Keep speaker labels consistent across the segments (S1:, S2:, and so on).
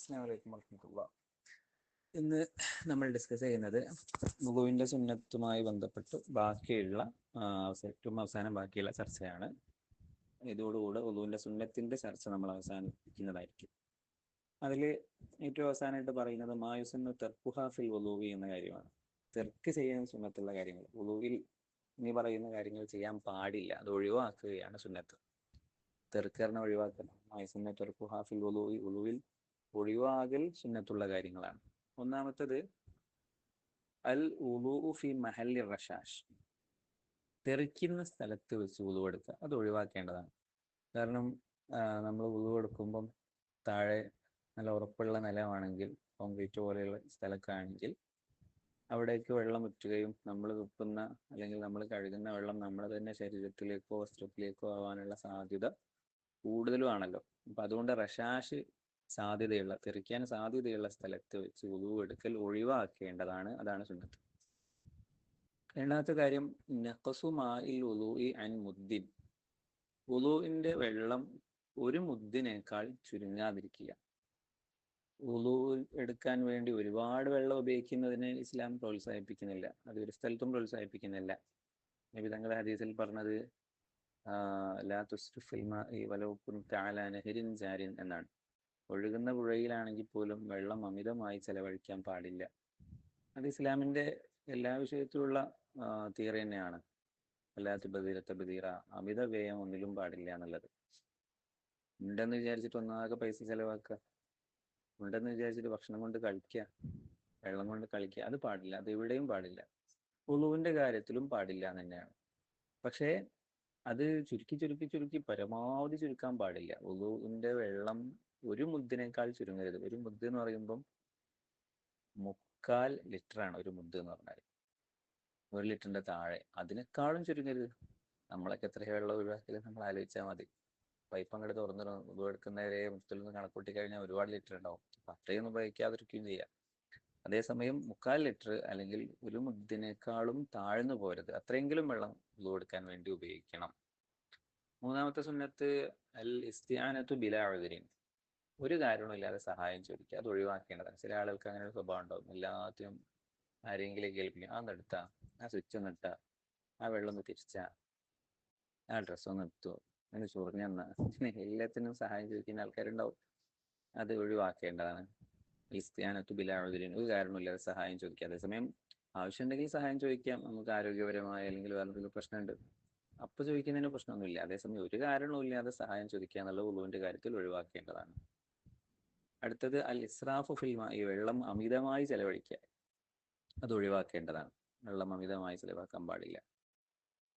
S1: അസ്സലാമു അലൈക്കും വറഹ്മത്തുള്ളാഹി. ഇന്ന് നമ്മൾ ഡിസ്കസ് ചെയ്യുന്നത് വുളുവിൻ്റെ സുന്നത്തുമായി ബന്ധപ്പെട്ട് ബാക്കിയുള്ള ഏറ്റവും അവസാനം ബാക്കിയുള്ള ചർച്ചയാണ്. ഇതോടുകൂടെ വുളുവിൻ്റെ സുന്നത്തിൻ്റെ ചർച്ച നമ്മൾ അവസാനിപ്പിക്കുന്നതായിരിക്കും. അതിൽ ഏറ്റവും അവസാനമായിട്ട് പറയുന്നത് മായുസന്നു തെർക്കുഹാ ഫിൽ വുളൂവി എന്ന കാര്യമാണ്. തെർക്ക് ചെയ്യാൻ സുന്നത്തുള്ള കാര്യങ്ങൾ, വുളുവിൽ ഇനി പറയുന്ന കാര്യങ്ങൾ ചെയ്യാൻ പാടില്ല, അത് ഒഴിവാക്കുകയാണ് സുന്നത്ത്. തെർക്കറിനെ ഒഴിവാക്കണം. മായുസന്നു തെർക്കുഹാ ഫിൽ വുളൂവി, വുളുവിൽ ഒഴിവാകൽ സുന്നത്തുള്ള കാര്യങ്ങളാണ്. ഒന്നാമത്തത് അൽ വുളൂഉ ഫി മഹല്ലി റഷാഷ്, തെറിക്കുന്ന സ്ഥലത്ത് വെച്ച് വുളു എടുക്കുക, അത് ഒഴിവാക്കേണ്ടതാണ്. കാരണം നമ്മൾ വുളു എടുക്കുമ്പം താഴെ നല്ല ഉറപ്പുള്ള നിലമാണെങ്കിൽ, കോൺക്രീറ്റ് പോലെയുള്ള സ്ഥലമൊക്കെ ആണെങ്കിൽ അവിടേക്ക് വെള്ളം ഉറ്റുകയും നമ്മൾ തുപ്പുന്ന അല്ലെങ്കിൽ നമ്മൾ കഴുകുന്ന വെള്ളം നമ്മുടെ തന്നെ ശരീരത്തിലേക്കോ വസ്ത്രത്തിലേക്കോ ആവാനുള്ള സാധ്യത കൂടുതലുമാണല്ലോ. അപ്പം അതുകൊണ്ട് റഷാഷ് സാധ്യതയുള്ള, തെറിക്കാൻ സാധ്യതയുള്ള സ്ഥലത്ത് വെച്ച് വുളു എടുക്കൽ ഒഴിവാക്കേണ്ടതാണ്. അതാണ് സുന്നത്ത്. രണ്ടാമത്തെ കാര്യം നഖ്സു മാഇൽ വുളൂഇ അൻ മുദ്ദിൻ, വുളൂഇൻ്റെ വെള്ളം ഒരു മുദ്ദിനേക്കാൾ ചുരുങ്ങാതിരിക്കുക. വുളു എടുക്കാൻ വേണ്ടി ഒരുപാട് വെള്ളം ഉപയോഗിക്കുന്നതിനെ ഇസ്ലാം പ്രോത്സാഹിപ്പിക്കുന്നില്ല, അത് ഒരു സ്ഥലത്തും പ്രോത്സാഹിപ്പിക്കുന്നില്ല. നബി തങ്ങളുടെ ഹദീസിൽ പറഞ്ഞത് ലാ തുസ്രിഫ് ഫിൽ മാഇ വലൗ കുൻത അലാ നഹരിൻ ജാരിൻ എന്നാണ്. ഒഴുകുന്ന പുഴയിലാണെങ്കിൽ പോലും വെള്ളം അമിതമായി ചെലവഴിക്കാൻ പാടില്ല. അത് ഇസ്ലാമിൻ്റെ എല്ലാ വിഷയത്തിലുള്ള തിയറി തന്നെയാണ്. അല്ലാത്ത ബദീറ, അമിത വ്യയം ഒന്നിലും പാടില്ല എന്നുള്ളത്. ഉണ്ടെന്ന് വിചാരിച്ചിട്ട് ഒന്നാകെ പൈസ ചെലവാക്കുക, ഉണ്ടെന്ന് വിചാരിച്ചിട്ട് ഭക്ഷണം കൊണ്ട് കളിക്കുക, വെള്ളം കൊണ്ട് കളിക്കുക, അത് പാടില്ല. അത് എവിടെയും പാടില്ല. വുളുവിൻ്റെ കാര്യത്തിലും പാടില്ല എന്ന് തന്നെയാണ്. പക്ഷേ അത് ചുരുക്കി പരമാവധി ചുരുക്കാൻ പാടില്ല. വുളുവിൻ്റെ വെള്ളം ഒരു മുദ്ദിനേക്കാൾ ചുരുങ്ങരുത്. ഒരു മുദ്ദ് എന്ന് പറയുമ്പം 3/4 ലിറ്ററാണ് ഒരു മുദ്ദ് എന്ന് പറഞ്ഞാൽ. 1 ലിറ്ററിൻ്റെ താഴെ, അതിനേക്കാളും ചുരുങ്ങരുത്. നമ്മളൊക്കെ എത്ര വെള്ളം ഒഴിവാക്കിയാലും നമ്മൾ ആലോചിച്ചാൽ മതി. പൈപ്പ് അങ്ങോട്ട് തുറന്നിടും, എടുക്കുന്നവരെ മുത്തിൽ നിന്ന് കണക്കൂട്ടി കഴിഞ്ഞാൽ ഒരുപാട് ലിറ്റർ ഉണ്ടാവും. അപ്പം അത്രയൊന്നും ഉപയോഗിക്കാതിരിക്കുകയും ചെയ്യാം. അതേസമയം 3/4 ലിറ്റർ അല്ലെങ്കിൽ ഒരു മുദ്ദിനേക്കാളും താഴ്ന്നു പോരുത്. അത്രയെങ്കിലും വെള്ളം വുളു എടുക്കാൻ വേണ്ടി ഉപയോഗിക്കണം. മൂന്നാമത്തെ സുന്നത്ത് അൽ ഇസ്തിആനത്തു ബിലാ ഉദ്രിൻ, ഒരു കാരണമില്ലാതെ സഹായം ചോദിക്കുക, അത് ഒഴിവാക്കേണ്ടതാണ്. ചില ആളുകൾക്ക് അങ്ങനെ ഒരു സ്വഭാവം ഉണ്ടാവും. എല്ലാത്തിനും ആരെങ്കിലും കേൾപ്പിക്കും, ആ നിർത്താ, ആ സ്വിച്ച് ഒന്ന് ഇട്ടാ, ആ വെള്ളം ഒന്ന് തിരിച്ചാ, ആ ഡ്രസ്സ് ഒന്ന് എടുത്തു, അതിന് ചൊറിഞ്ഞെന്ന, എല്ലാത്തിനും സഹായം ചോദിക്കുന്ന ആൾക്കാരുണ്ടാവും. അത് ഒഴിവാക്കേണ്ടതാണ്. ഇസ്തിആനത്തു ബിലാ ഉദ്രിൻ, ഒരു കാരണമില്ലാതെ സഹായം ചോദിക്കുക. അതേസമയം ആവശ്യമുണ്ടെങ്കിൽ സഹായം ചോദിക്കാം, നമുക്ക് ആരോഗ്യപരമായ അല്ലെങ്കിൽ വേറെന്തെങ്കിലും പ്രശ്നമുണ്ട്, അപ്പോൾ ചോദിക്കുന്നതിന് പ്രശ്നമൊന്നുമില്ല. അതേസമയം ഒരു കാരണവും ഇല്ലാതെ സഹായം ചോദിക്കുക എന്നുള്ള വുളുവിൻ്റെ കാര്യത്തിൽ ഒഴിവാക്കേണ്ടതാണ്. അടുത്തത് അൽ ഇസ്രാഫു ഫിൽ മാഇ, വെള്ളം അമിതമായി ചെലവഴിക്കുക, അത് ഒഴിവാക്കേണ്ടതാണ്. വെള്ളം അമിതമായി ചെലവാക്കാൻ പാടില്ല.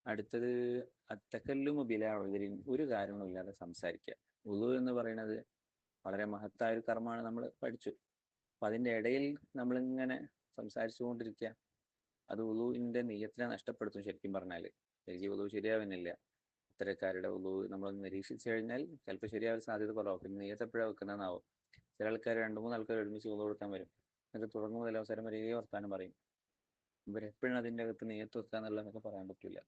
S1: അടുത്തത് അത്തക്കല്ലുമു ബിലാ ഉദ്രിൻ, ഒരു കാരണമില്ലാതെ സംസാരിക്കുക. വുളു എന്ന് പറയുന്നത് വളരെ മഹത്തായ ഒരു കർമ്മമാണ്, നമ്മൾ പഠിച്ചു. അപ്പം അതിൻ്റെ ഇടയിൽ നമ്മളിങ്ങനെ സംസാരിച്ചു കൊണ്ടിരിക്കുക, അത് വുളുവിൻ്റെ നിയ്യത്തിനെ നഷ്ടപ്പെടുത്തും. ശരിക്കും പറഞ്ഞാൽ ശരിക്കും വുളു ശരിയാവുന്നില്ല. ഇത്തരക്കാരുടെ വുളു നമ്മൾ നിരീക്ഷിച്ചു കഴിഞ്ഞാൽ ചിലപ്പോൾ ശരിയാവാൻ സാധ്യത കുറവാകും. പിന്നെ നിയ്യത്ത് എപ്പോഴാണ് വെക്കുന്നതെന്നാവും. ചില ആൾക്കാർ 2-3 ആൾക്കാർ ഒരുമിച്ച് വുളു കൊടുക്കാൻ വരും, എന്നിട്ട് തുടങ്ങും മുതൽ അവസരം വരെ വർത്താനം പറയും. ഇവരെപ്പോഴും അതിൻ്റെ അകത്ത് നിയ്യത്ത് വെക്കുക എന്നുള്ളതൊക്കെ പറയാൻ പറ്റില്ല.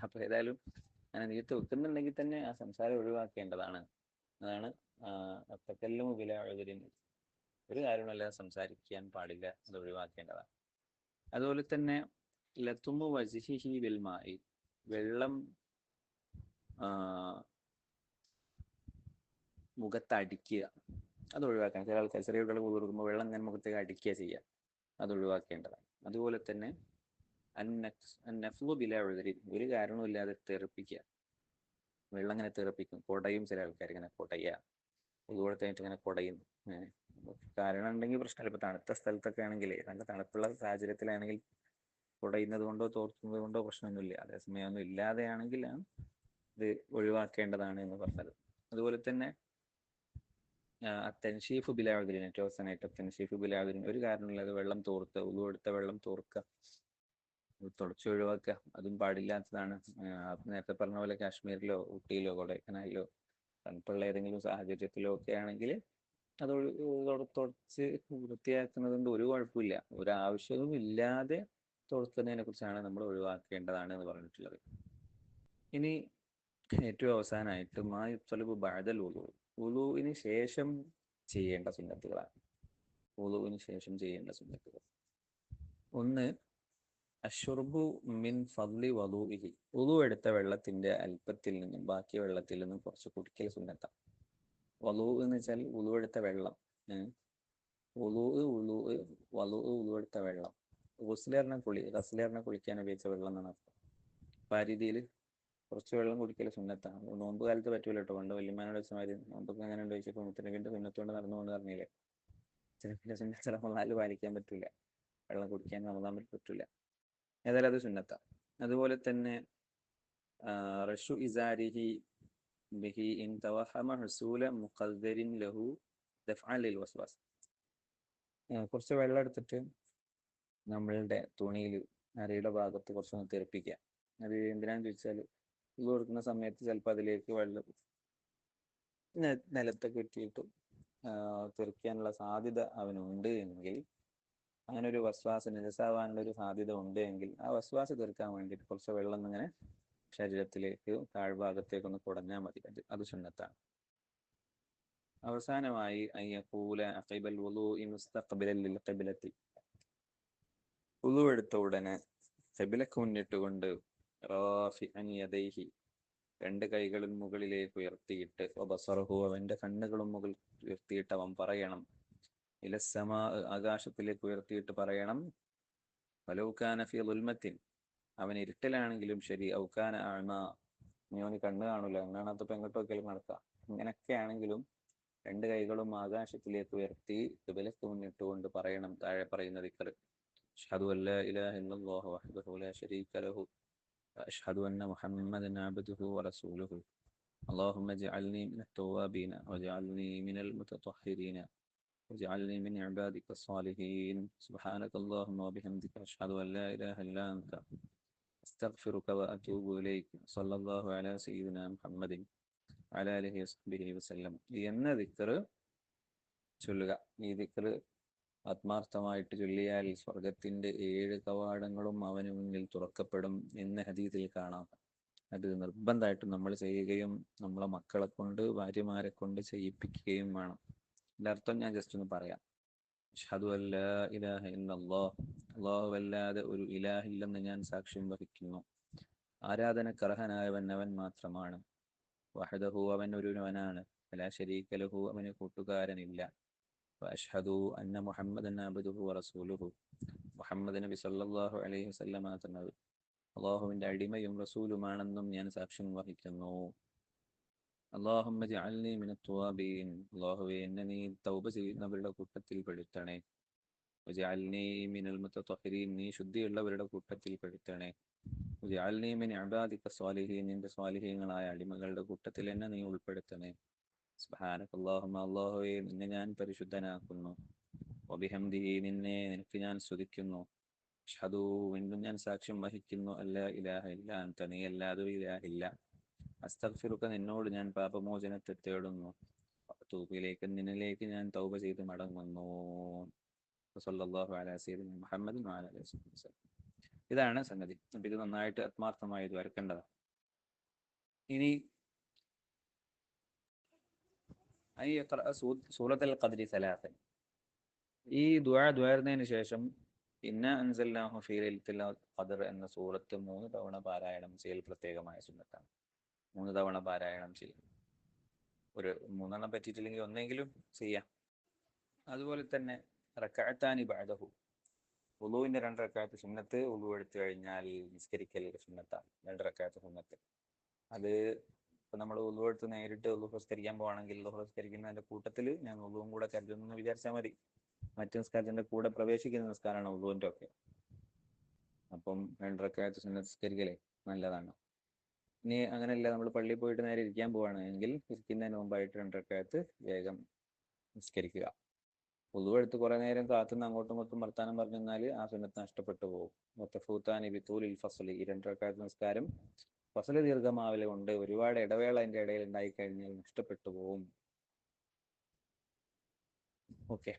S1: അപ്പോൾ ഏതായാലും അങ്ങനെ നിയ്യത്ത് വെക്കുന്നുണ്ടെങ്കിൽ തന്നെ ആ സംസാരം ഒഴിവാക്കേണ്ടതാണ്. അതാണ് അത്തക്കല്ലുമു ബിലാ ഉദ്രിൻ, ഒരു കാരണമല്ലാതെ സംസാരിക്കാൻ പാടില്ല, അത് ഒഴിവാക്കേണ്ടതാണ്. അതുപോലെ തന്നെ ലത്തുമു വജ്ഹിഹി ബിൽ മാഇ, വെള്ളം മുഖത്തടിക്കുക, അത് ഒഴിവാക്കണം. ചില ആൾക്കാർ ചെറിയ കുട്ടികൾ വുളു കൊടുക്കുമ്പോൾ വെള്ളം ഇങ്ങനെ മുഖത്തേക്ക് അടിക്കുക ചെയ്യുക, അത് ഒഴിവാക്കേണ്ടതാണ്. അതുപോലെ തന്നെ അന്നഫ്ലു ബിലാ ഉദ്രിൻ, ഒരു കാരണവുമില്ലാതെ തെറിപ്പിക്കുക, വെള്ളം ഇങ്ങനെ തെറിപ്പിക്കും. കുടയും ചില ആൾക്കാർ ഇങ്ങനെ കുടയുക, വുളു കൊടുത്തായിട്ട് ഇങ്ങനെ കുടയും. കാരണം ഉണ്ടെങ്കിൽ പ്രശ്നമില്ല. ഇപ്പോൾ തണുത്ത സ്ഥലത്തൊക്കെ ആണെങ്കിൽ, നല്ല തണുപ്പുള്ള സാഹചര്യത്തിലാണെങ്കിൽ കുടയുന്നത് കൊണ്ടോ തോർത്തുന്നത് കൊണ്ടോ പ്രശ്നമൊന്നുമില്ല. അതേസമയം ഒന്നും ഇല്ലാതെയാണെങ്കിലാണ് ഇത് ഒഴിവാക്കേണ്ടതാണ് എന്ന് പറഞ്ഞത്. അതുപോലെ തന്നെ തെൻഷീഫ് ബിലാ ഉദ്രിൻ, ഏറ്റവും അവസാനമായിട്ട് തെൻഷീഫ് ബിലാ ഉദ്രിൻ, ഒരു കാരണമില്ലാതെ വെള്ളം തോർത്തുക, വുളു എടുത്ത വെള്ളം തോർക്കുക, തുടച്ച് ഒഴിവാക്കുക, അതും പാടില്ലാത്തതാണ്. നേരത്തെ പറഞ്ഞ പോലെ കാശ്മീരിലോ ഊട്ടിയിലോ കൊടൈക്കനാലിലോ തണുപ്പുള്ള ഏതെങ്കിലും സാഹചര്യത്തിലോ ഒക്കെ ആണെങ്കിൽ അത് തുടച്ച് വൃത്തിയാക്കുന്നത് കൊണ്ട് ഒരു കുഴപ്പമില്ല. ഒരാവശ്യവും ഇല്ലാതെ തുടക്കുന്നതിനെ കുറിച്ചാണ് നമ്മൾ ഒഴിവാക്കേണ്ടതാണ് എന്ന് പറഞ്ഞിട്ടുള്ളത്. ഇനി ഏറ്റവും അവസാനമായിട്ട് മാ യുത്വലബു ബഅദൽ വുളു, വുളുവിന് ശേഷം ചെയ്യേണ്ട സുന്നത്തുകളാണ്. വുളുവിന് ശേഷം ചെയ്യേണ്ട സുന്നത്തുകൾ. ഒന്ന്, അഷ്റുബു മിൻ ഫദ്ലി വദൂഇഹി, വുളു എടുത്ത വെള്ളത്തിന്റെ അല്പത്തിൽ നിന്നും ബാക്കി വെള്ളത്തിൽ നിന്നും കുറച്ച് കുടിക്കൽ സുന്നത്താണ്. വലു എന്ന് വെച്ചാൽ വുളു എടുത്ത വെള്ളം. വുളു വുളു വലു വുളു എടുത്ത വെള്ളം. ഗുസ്ലറിനെ കുളിക്കാൻ ഉപയോഗിച്ച വെള്ളം എന്നാണ് അർത്ഥം. അപ്പം ആ രീതിയിൽ കുറച്ച് വെള്ളം കുടിക്കൽ സുന്നത്താണ്. നോമ്പ് കാലത്ത് പറ്റൂല കേട്ടോ. പണ്ട് വല്യമാനോട് വെച്ചമാതിരി നോമ്പൊക്കെ അങ്ങനെ ഉണ്ട് ചോദിച്ചപ്പോൾ മുത്തനബിന്റെ സുന്നത്തുകൊണ്ട് നടന്നുകൊണ്ട് പറഞ്ഞില്ലേ, ചിലപ്പോൾ സുന്നത്ത് ചിലപ്പോൾ നാല് പാലിക്കാൻ പറ്റൂല, വെള്ളം കുടിക്കാൻ നടന്നാൻ പറ്റൂല. ഏതായാലും അത് സുന്നത്താണ്. അതുപോലെ തന്നെ റഷു ഇസാരിഹി ബിഹി ഇൻ തവഹമ ഹുസൂല മുഖദ്ദരിൻ ലഹു ദഫ്അൻ ലിൽ വസ്വാസ്. കുറച്ച് വെള്ളം എടുത്തിട്ട് നമ്മളുടെ തുണിയിൽ അരയുടെ ഭാഗത്ത് കുറച്ചൊന്ന് തെറിപ്പിക്കുക. അത് എന്തിനാന്ന് ചോദിച്ചാൽ, ഇത് കൊടുക്കുന്ന സമയത്ത് ചിലപ്പോൾ അതിലേക്ക് വെള്ളം നിലത്തൊക്കെ ഇട്ടിട്ട് തെറിക്കാനുള്ള സാധ്യത അവനുണ്ട് എങ്കിൽ, അങ്ങനെ ഒരു വസ്വാസ് നിജസാവാനുള്ള ഒരു സാധ്യത ഉണ്ട് എങ്കിൽ ആ വസ്വാസ് തീർക്കാൻ വേണ്ടിയിട്ട് കുറച്ച് വെള്ളം ഇങ്ങനെ ശരീരത്തിലേക്ക് താഴ്ഭാഗത്തേക്കൊന്ന് കുടഞ്ഞാൽ മതി. അത് സുന്നത്താണ്. അവസാനമായി അയ്യഖൂല അഖിബൽ വുളൂഇ മുസ്തഖ്ബിലൻ ലിൽ ഖിബ്ലത്തി, വുളു എടുത്ത ഉടനെ ഖിബ്ലക്ക് മുന്നിട്ടുകൊണ്ട് റാഫിഅൻ യദൈഹി, രണ്ട് കൈകളും മുകളിലേക്ക് ഉയർത്തിയിട്ട് വബസറഹു, അവന്റെ കണ്ണുകളും മുകളിൽ ഉയർത്തിയിട്ട് അവൻ പറയണം, ഇലസ്സമാ, ആകാശത്തിലേക്ക് ഉയർത്തിയിട്ട് പറയണം, വലൗ കാന ഫീ ദുൽമത്തിൻ, അവൻ ഇരുട്ടിലാണെങ്കിലും ശരി, ഔകാന അഅ്മ, അവന് കണ്ണ് കാണൂല, കണ്ണാണത്തപ്പോൾ എങ്ങോട്ട് നോക്കിയാലും നടക്കാം, ഇങ്ങനെയൊക്കെ ആണെങ്കിലും രണ്ട് കൈകളും ആകാശത്തിലേക്ക് ഉയർത്തി ഖിബ്ലക്ക് മുന്നിട്ടുകൊണ്ട് പറയണം താഴെ പറയുന്ന ദിക്ർ: അഷ്ഹദു അല്ലാ ഇലാഹ ഇല്ലല്ലാഹു വഹ്ദഹു ലാ ശരീക ലഹു വഅഷ്ഹദു അന്ന മുഹമ്മദൻ അബ്ദുഹു വറസൂലുഹു അല്ലാഹുമ്മ ഇജ്അൽനി മിനൽ തവ്വാബീന വജ്അൽനി മിനൽ മുതത്വഹിരീന വജ്അൽനി മിൻ ഇബാദിക സ്സാലിഹീൻ സുബ്ഹാനക അല്ലാഹുമ്മ വബിഹംദിക അഷ്ഹദു അല്ലാ ഇലാഹ ഇല്ലാ അൻത അസ്തഗ്ഫിറുക വഅതൂബു ഇലൈക സ്വല്ലല്ലാഹു അലാ സയ്യിദിനാ മുഹമ്മദിൻ വഅലാ ആലിഹി വസഹ്ബിഹി വസല്ലം എന്ന ദിക്ർ ചൊല്ലുക. ഈ ദിക്ർ ആത്മാർത്ഥമായിട്ട് ചൊല്ലിയാൽ സ്വർഗത്തിന്റെ 7 കവാടങ്ങളും അവന് മുന്നിൽ തുറക്കപ്പെടും എന്ന് ഹദീസിൽ കാണാം. അത് നിർബന്ധമായിട്ടും നമ്മൾ ചെയ്യുകയും നമ്മളെ മക്കളെ കൊണ്ട്, ഭാര്യമാരെ കൊണ്ട് ചെയ്യിപ്പിക്കുകയും വേണം. ഇതിന്റെ അർത്ഥം ഞാൻ ജസ്റ്റ് ഒന്ന് പറയാം. അഷ്ഹദു അല്ലാ ഇലാഹ ഇല്ലല്ലാഹ്, അല്ലാഹു അല്ലാതെ ഒരു ഇലാഹില്ലെന്ന് ഞാൻ സാക്ഷ്യം വഹിക്കുന്നു. ആരാധനക്കർഹനായവൻ അവൻ മാത്രമാണ്. വഹദഹു, അവൻ ഒരുവനാണ്. ലാ ശരീക ലഹു, അവന് കൂട്ടുകാരനില്ല. വഅഷ്ഹദു അന്ന മുഹമ്മദൻ അബ്ദുഹു വറസൂലുഹു, മുഹമ്മദ് നബി സല്ലല്ലാഹു അലൈഹി വസല്ലമ തങ്ങൾ അല്ലാഹുവിന്റെ അടിമയും റസൂലുമാണെന്നും ഞാൻ സാക്ഷ്യം വഹിക്കുന്നു. അല്ലാഹുമ്മ ഇജ്അൽനി മിനത് തവ്വാബീൻ, അല്ലാഹുവേ എന്നെ നീ തൗബ ചെയ്യുന്നവരുടെ കൂട്ടത്തിൽ പെടുത്തണേ. വജ്അൽനി മിനൽ മുതത്വഹിരീൻ, നീ ശുദ്ധിയുള്ളവരുടെ കൂട്ടത്തിൽ പെടുത്തണേ. വജ്അൽനി മിൻ ഇബാദിക സ്വാലിഹീൻ, നിന്റെ സ്വാലിഹീങ്ങളായ അടിമകളുടെ കൂട്ടത്തിൽ എന്നെ നീ ഉൾപ്പെടുത്തണേ. സുബ്ഹാനക അല്ലാഹുമ്മ, അല്ലാഹുവേ നിന്നെ ഞാൻ പരിശുദ്ധനാക്കുന്നു. വബിഹംദിഹി, നിനക്ക് ഞാൻ സ്തുതിക്കുന്നു. അഷ്ഹദു, വീണ്ടും ഞാൻ സാക്ഷ്യം വഹിക്കുന്നു, അല്ലാ ഇലാഹ ഇല്ലാ അൻത, നീ അല്ലാതെ ഒരു ഇലാഹില്ല. അസ്തഗ്ഫിറുക, നിന്നോട് ഞാൻ പാപമോചനത്തെ തേടുന്നു. വഅതൂബിലേക്ക്, നിന്നിലേക്ക് ഞാൻ തൗബ ചെയ്ത് മടങ്ങുന്നു. സല്ലല്ലാഹു അലാ സയ്യിദിനാ മുഹമ്മദിൻ വഅലാ ആലിഹി വസല്ലം. ഇതാണ് സംഗതി. അപ്പം ഇത് നന്നായിട്ട് ആത്മാർത്ഥമായി ഇത് വരക്കേണ്ടതാണ്. ഇനി സൂറത്തുൽ ഖദ്രി സലാസൻ, ഈ ദുആ ദുആർന്നതിന് ശേഷം ഇന്ന അൻസൽനാഹു ഫീ ലൈലത്തുൽ ഖദ്ർ എന്ന സൂറത്ത് 3 തവണ പാരായണം ചെയ്യൽ പ്രത്യേകമായ സുന്നത്താണ്. 3 തവണ പാരായണം ചെയ്യും. ഒരു 3 എണ്ണം പറ്റിയിട്ടില്ലെങ്കിൽ ഒന്നെങ്കിലും ചെയ്യാം. അതുപോലെ തന്നെ റക്അത്താനി ബഅദഹു, വുളുവിന്റെ 2 റക്അത്ത് സുന്നത്ത്, വുളു എടുത്തു കഴിഞ്ഞാൽ നിസ്കരിക്കൽ സുന്നത്താണ്. 2 റക്അത്ത് സുന്നത്ത്. അത് ഇപ്പം നമ്മൾ വുളു എടുത്ത് നേരിട്ട് വുളു നിസ്കരിക്കാൻ പോവാണെങ്കിൽ ളുഹർ നിസ്കരിക്കുന്നതിന്റെ കൂട്ടത്തിൽ ഞാൻ വുളുവും കൂടെ കരുതുന്നു എന്ന് വിചാരിച്ചാൽ മതി. മറ്റു നിസ്കാരത്തിന്റെ കൂടെ പ്രവേശിക്കുന്ന നിസ്കാരമാണ് വുളുവിന്റെ ഒക്കെ. അപ്പം 2 റക്അത്ത് സുന്നത്ത് നിസ്കരിക്കലേ നല്ലതാണ്. ഇനി അങ്ങനെയല്ല, നമ്മൾ പള്ളിയിൽ പോയിട്ട് നേരെ ഇരിക്കാൻ പോവുകയാണെങ്കിൽ ഇരിക്കുന്നതിന് മുമ്പായിട്ട് 2 റക്അത്ത് വേഗം നിസ്കരിക്കുക. വുളു എടുത്ത് കുറെ നേരം കാത്തുനിന്ന് അങ്ങോട്ടും ഇങ്ങോട്ടും വർത്താനം പറഞ്ഞു നിന്നാൽ ആ സുന്നത്ത് നഷ്ടപ്പെട്ടു പോകും. വതഫൂതാനി ബിതൂലിൽ ഫസ്ലി, ഈ 2 റക്അത്ത് നിസ്കാരം ഫസ്ല് ദീർഘമാവൽ കൊണ്ട് ഒരുപാട് ഇടവേള അതിന്റെ ഇടയിൽ ഉണ്ടായിക്കഴിഞ്ഞാൽ നഷ്ടപ്പെട്ടു പോകും. ഓക്കെ.